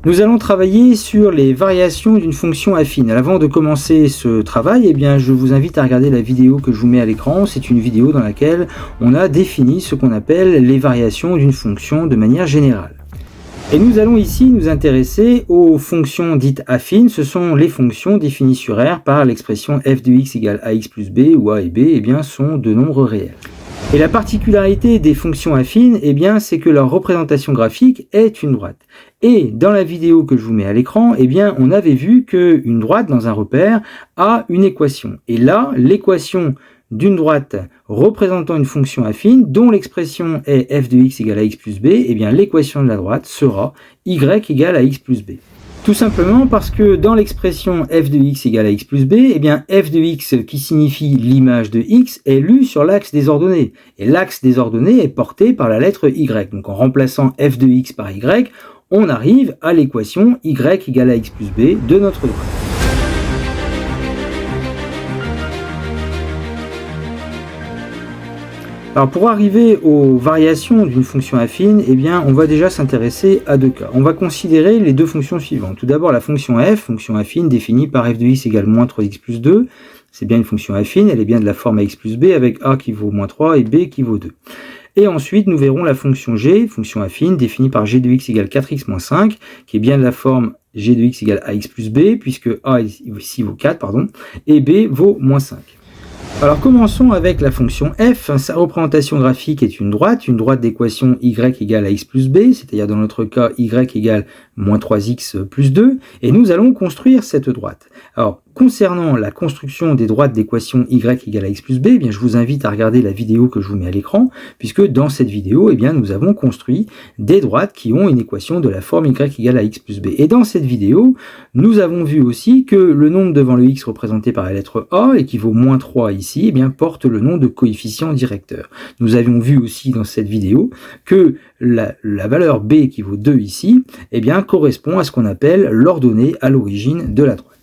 Nous allons travailler sur les variations d'une fonction affine. Avant de commencer ce travail, eh bien, je vous invite à regarder la vidéo que je vous mets à l'écran. C'est une vidéo dans laquelle on a défini ce qu'on appelle les variations d'une fonction de manière générale. Et nous allons ici nous intéresser aux fonctions dites affines. Ce sont les fonctions définies sur R par l'expression f de x égale ax plus b, où a et b eh bien, sont deux nombres réels. Et la particularité des fonctions affines, eh bien, c'est que leur représentation graphique est une droite. Et dans la vidéo que je vous mets à l'écran, eh bien, on avait vu qu'une droite dans un repère a une équation. Et là, l'équation d'une droite représentant une fonction affine, dont l'expression est f de x égale ax plus b, eh bien, l'équation de la droite sera y égale à x plus b. Tout simplement parce que dans l'expression f de x égale à x plus b, eh bien f de x, qui signifie l'image de x, est lue sur l'axe des ordonnées. Et l'axe des ordonnées est porté par la lettre y. Donc en remplaçant f de x par y, on arrive à l'équation y égale à x plus b de notre droite. Alors pour arriver aux variations d'une fonction affine, eh bien, on va déjà s'intéresser à deux cas. On va considérer les deux fonctions suivantes. Tout d'abord la fonction f, fonction affine définie par f de x égale moins 3x plus 2. C'est bien une fonction affine, elle est bien de la forme ax plus b avec a qui vaut moins 3 et b qui vaut 2. Et ensuite, nous verrons la fonction g, fonction affine définie par g de x égale 4x moins 5, qui est bien de la forme g de x égale ax plus b, puisque a ici vaut 4, et b vaut moins 5. Alors commençons avec la fonction f. Sa représentation graphique est une droite d'équation y égale à x plus b, c'est-à-dire dans notre cas y égale moins 3x plus 2, et nous allons construire cette droite. Alors concernant la construction des droites d'équation y égale à x plus b, eh bien, je vous invite à regarder la vidéo que je vous mets à l'écran, puisque dans cette vidéo, eh bien, nous avons construit des droites qui ont une équation de la forme y égale à x plus b. Et dans cette vidéo, nous avons vu aussi que le nombre devant le x représenté par la lettre a, et qui vaut moins 3 ici, eh bien, porte le nom de coefficient directeur. Nous avions vu aussi dans cette vidéo que la valeur b qui vaut 2 ici, eh bien, correspond à ce qu'on appelle l'ordonnée à l'origine de la droite.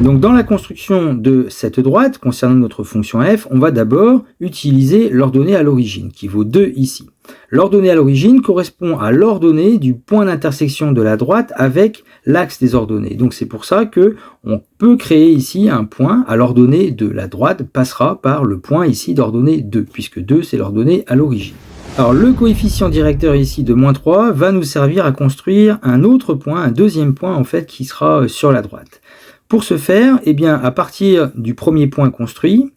Donc dans la construction de cette droite, concernant notre fonction f, on va d'abord utiliser l'ordonnée à l'origine, qui vaut 2 ici. L'ordonnée à l'origine correspond à l'ordonnée du point d'intersection de la droite avec l'axe des ordonnées. Donc c'est pour ça que on peut créer ici un point à l'ordonnée de la droite passera par le point ici d'ordonnée 2, puisque 2 c'est l'ordonnée à l'origine. Alors le coefficient directeur ici de moins 3 va nous servir à construire un autre point, un deuxième point en fait qui sera sur la droite. Pour ce faire, eh bien, à partir du premier point construit,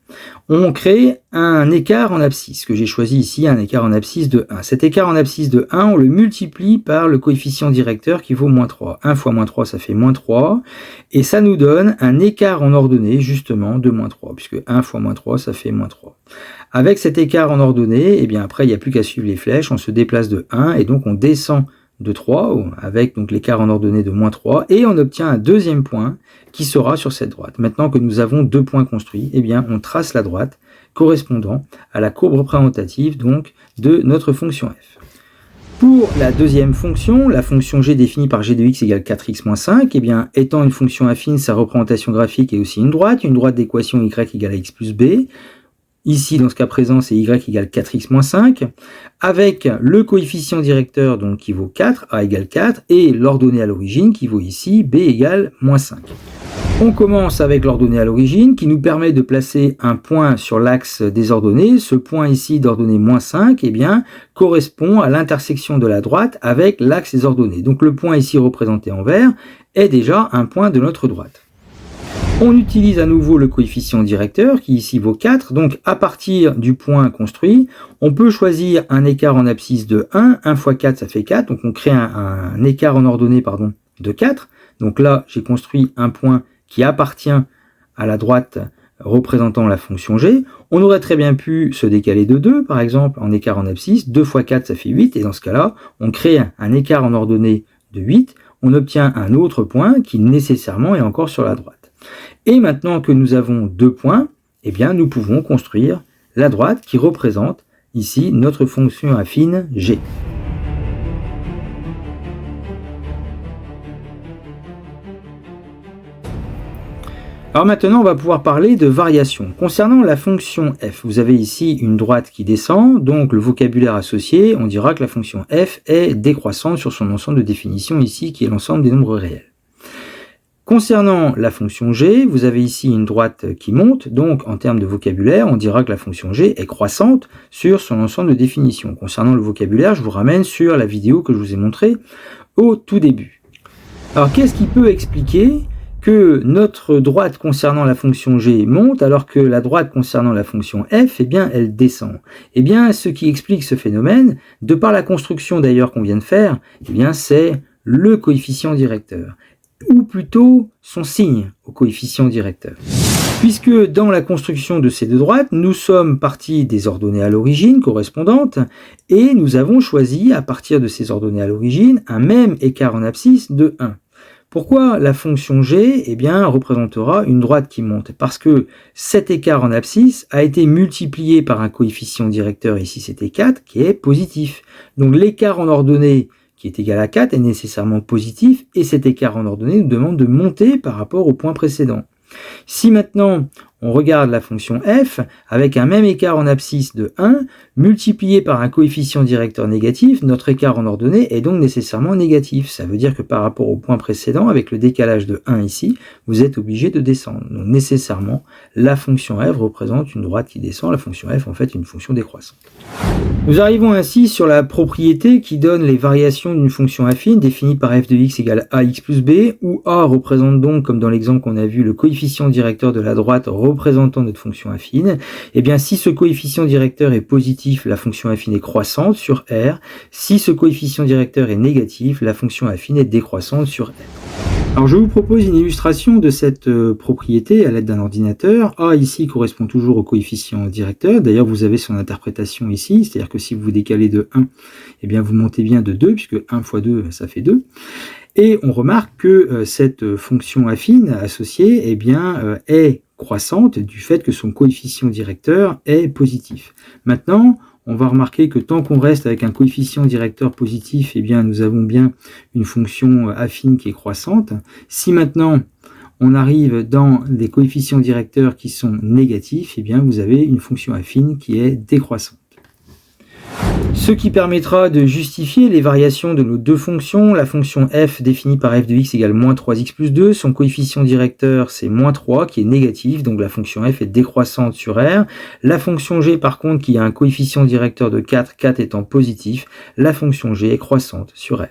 on crée un écart en abscisse, que j'ai choisi ici, un écart en abscisse de 1. Cet écart en abscisse de 1, on le multiplie par le coefficient directeur qui vaut moins 3. 1 fois moins 3, ça fait moins 3, et ça nous donne un écart en ordonnée, justement, de moins 3, puisque 1 fois moins 3, ça fait moins 3. Avec cet écart en ordonnée, eh bien, après, il n'y a plus qu'à suivre les flèches, on se déplace de 1, et donc on descend de 3, avec donc l'écart en ordonnée de moins 3, et on obtient un deuxième point qui sera sur cette droite. Maintenant que nous avons deux points construits, eh bien, on trace la droite correspondant à la courbe représentative donc, de notre fonction f. Pour la deuxième fonction, la fonction g définie par g de x égale 4x moins 5, eh bien, étant une fonction affine, sa représentation graphique est aussi une droite d'équation y égale à x plus b. Ici, dans ce cas présent, c'est y égale 4x moins 5, avec le coefficient directeur donc, qui vaut 4, a égale 4, et l'ordonnée à l'origine qui vaut ici b égale moins 5. On commence avec l'ordonnée à l'origine qui nous permet de placer un point sur l'axe des ordonnées. Ce point ici d'ordonnée moins 5 eh bien, correspond à l'intersection de la droite avec l'axe des ordonnées. Donc le point ici représenté en vert est déjà un point de notre droite. On utilise à nouveau le coefficient directeur qui ici vaut 4. Donc à partir du point construit, on peut choisir un écart en abscisse de 1. 1 fois 4 ça fait 4. Donc on crée un écart en ordonnée de 4. Donc là j'ai construit un point qui appartient à la droite représentant la fonction g. On aurait très bien pu se décaler de 2, par exemple, en écart en abscisse. 2 fois 4, ça fait 8, et dans ce cas-là, on crée un écart en ordonnée de 8. On obtient un autre point qui nécessairement est encore sur la droite. Et maintenant que nous avons deux points, eh bien, nous pouvons construire la droite qui représente ici notre fonction affine g. Alors maintenant, on va pouvoir parler de variation. Concernant la fonction f, vous avez ici une droite qui descend, donc le vocabulaire associé, on dira que la fonction f est décroissante sur son ensemble de définitions ici, qui est l'ensemble des nombres réels. Concernant la fonction g, vous avez ici une droite qui monte, donc en termes de vocabulaire, on dira que la fonction g est croissante sur son ensemble de définitions. Concernant le vocabulaire, je vous ramène sur la vidéo que je vous ai montrée au tout début. Alors qu'est-ce qui peut expliquer que notre droite concernant la fonction g monte alors que la droite concernant la fonction f, eh bien, elle descend? Eh bien, ce qui explique ce phénomène, de par la construction d'ailleurs qu'on vient de faire, eh bien, c'est le coefficient directeur, ou plutôt son signe au coefficient directeur. Puisque dans la construction de ces deux droites, nous sommes partis des ordonnées à l'origine correspondantes et nous avons choisi à partir de ces ordonnées à l'origine un même écart en abscisse de 1. Pourquoi la fonction g eh bien, représentera une droite qui monte? Parce que cet écart en abscisse a été multiplié par un coefficient directeur, ici c'était 4, qui est positif. Donc l'écart en ordonnée qui est égal à 4 est nécessairement positif et cet écart en ordonnée nous demande de monter par rapport au point précédent. Si maintenant on regarde la fonction f avec un même écart en abscisse de 1 multiplié par un coefficient directeur négatif, notre écart en ordonnée est donc nécessairement négatif. Ça veut dire que par rapport au point précédent, avec le décalage de 1 ici, vous êtes obligé de descendre. Donc nécessairement, la fonction f représente une droite qui descend. La fonction f en fait une fonction décroissante. Nous arrivons ainsi sur la propriété qui donne les variations d'une fonction affine définie par f de x égale ax plus b, où a représente donc, comme dans l'exemple qu'on a vu, le coefficient directeur de la droite représentant notre fonction affine. Et bien si ce coefficient directeur est positif, la fonction affine est croissante sur R. Si ce coefficient directeur est négatif, la fonction affine est décroissante sur R. Alors je vous propose une illustration de cette propriété à l'aide d'un ordinateur. A ici correspond toujours au coefficient directeur. D'ailleurs vous avez son interprétation ici, c'est-à-dire que si vous décalez de 1, eh bien vous montez bien de 2, puisque 1 fois 2 ça fait 2. Et on remarque que cette fonction affine associée eh bien, est croissante du fait que son coefficient directeur est positif. Maintenant, on va remarquer que tant qu'on reste avec un coefficient directeur positif, eh bien, nous avons bien une fonction affine qui est croissante. Si maintenant on arrive dans des coefficients directeurs qui sont négatifs, eh bien, vous avez une fonction affine qui est décroissante. Ce qui permettra de justifier les variations de nos deux fonctions. La fonction f définie par f de x égale moins 3x plus 2. Son coefficient directeur, c'est moins 3 qui est négatif, donc la fonction f est décroissante sur R. La fonction g, par contre, qui a un coefficient directeur de 4, 4 étant positif, la fonction g est croissante sur R.